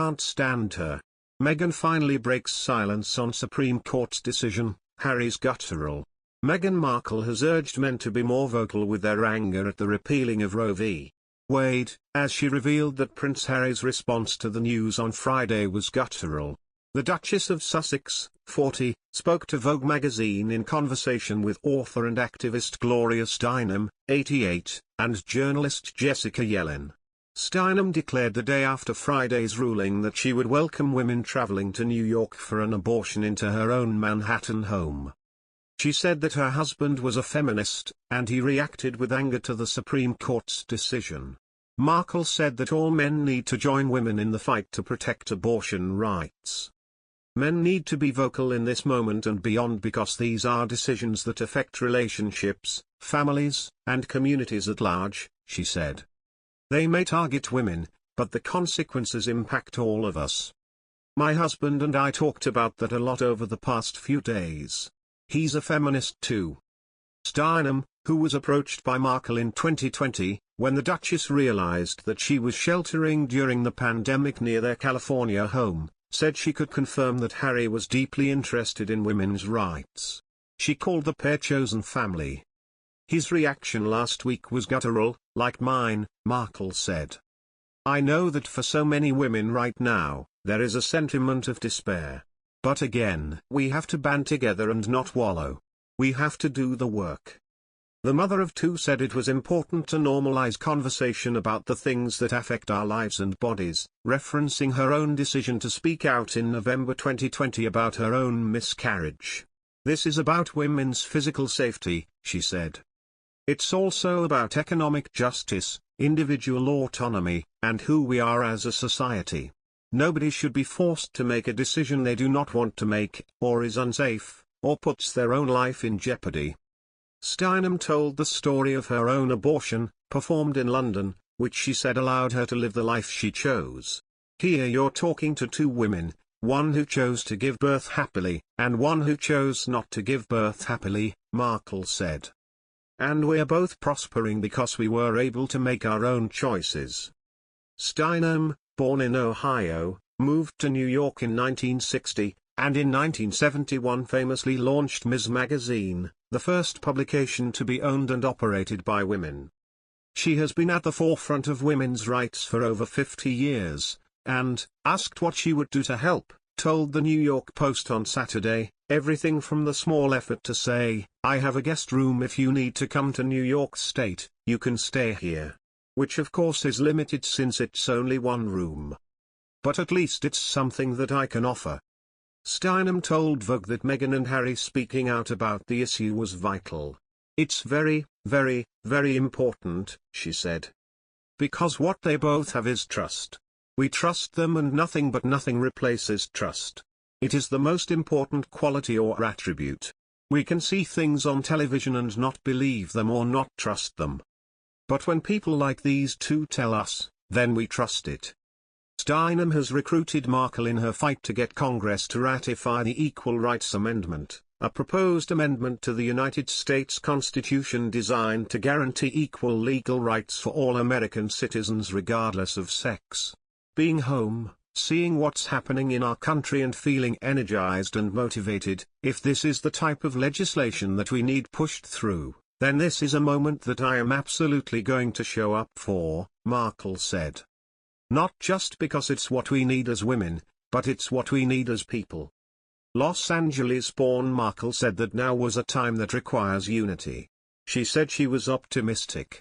can't stand her. Meghan finally breaks silence on Supreme Court's decision, Harry's guttural. Meghan Markle has urged men to be more vocal with their anger at the repealing of Roe v. Wade, as she revealed that Prince Harry's response to the news on Friday was guttural. The Duchess of Sussex, 40, spoke to Vogue magazine in conversation with author and activist Gloria Steinem, 88, and journalist Jessica Yellin. Steinem declared the day after Friday's ruling that she would welcome women traveling to New York for an abortion into her own Manhattan home. She said that her husband was a feminist, and he reacted with anger to the Supreme Court's decision. Markle said that all men need to join women in the fight to protect abortion rights. Men need to be vocal in this moment and beyond because these are decisions that affect relationships, families, and communities at large, she said. They may target women, but the consequences impact all of us. My husband and I talked about that a lot over the past few days. He's a feminist too. Steinem, who was approached by Markle in 2020, when the Duchess realized that she was sheltering during the pandemic near their California home, said she could confirm that Harry was deeply interested in women's rights. She called the pair chosen family. His reaction last week was guttural, like mine, Markle said. I know that for so many women right now, there is a sentiment of despair. But again, we have to band together and not wallow. We have to do the work. The mother of two said it was important to normalize conversation about the things that affect our lives and bodies, referencing her own decision to speak out in November 2020 about her own miscarriage. This is about women's physical safety, she said. It's also about economic justice, individual autonomy, and who we are as a society. Nobody should be forced to make a decision they do not want to make, or is unsafe, or puts their own life in jeopardy. Steinem told the story of her own abortion, performed in London, which she said allowed her to live the life she chose. Here you're talking to two women, one who chose to give birth happily, and one who chose not to give birth happily, Markle said. And we're both prospering because we were able to make our own choices. Steinem, born in Ohio, moved to New York in 1960, and in 1971 famously launched Ms. Magazine, the first publication to be owned and operated by women. She has been at the forefront of women's rights for over 50 years, and, asked what she would do to help, told the New York Post on Saturday, everything from the small effort to say, I have a guest room if you need to come to New York State, you can stay here. Which of course is limited since it's only one room. But at least it's something that I can offer. Steinem told Vogue that Meghan and Harry speaking out about the issue was vital. It's very, very, very important, she said. Because what they both have is trust. We trust them and nothing but nothing replaces trust. It is the most important quality or attribute. We can see things on television and not believe them or not trust them. But when people like these two tell us, then we trust it. Steinem has recruited Markle in her fight to get Congress to ratify the Equal Rights Amendment, a proposed amendment to the United States Constitution designed to guarantee equal legal rights for all American citizens regardless of sex. Being home, seeing what's happening in our country and feeling energized and motivated, if this is the type of legislation that we need pushed through, then this is a moment that I am absolutely going to show up for, Markle said. Not just because it's what we need as women, but it's what we need as people. Los Angeles-born Markle said that now was a time that requires unity. She said she was optimistic.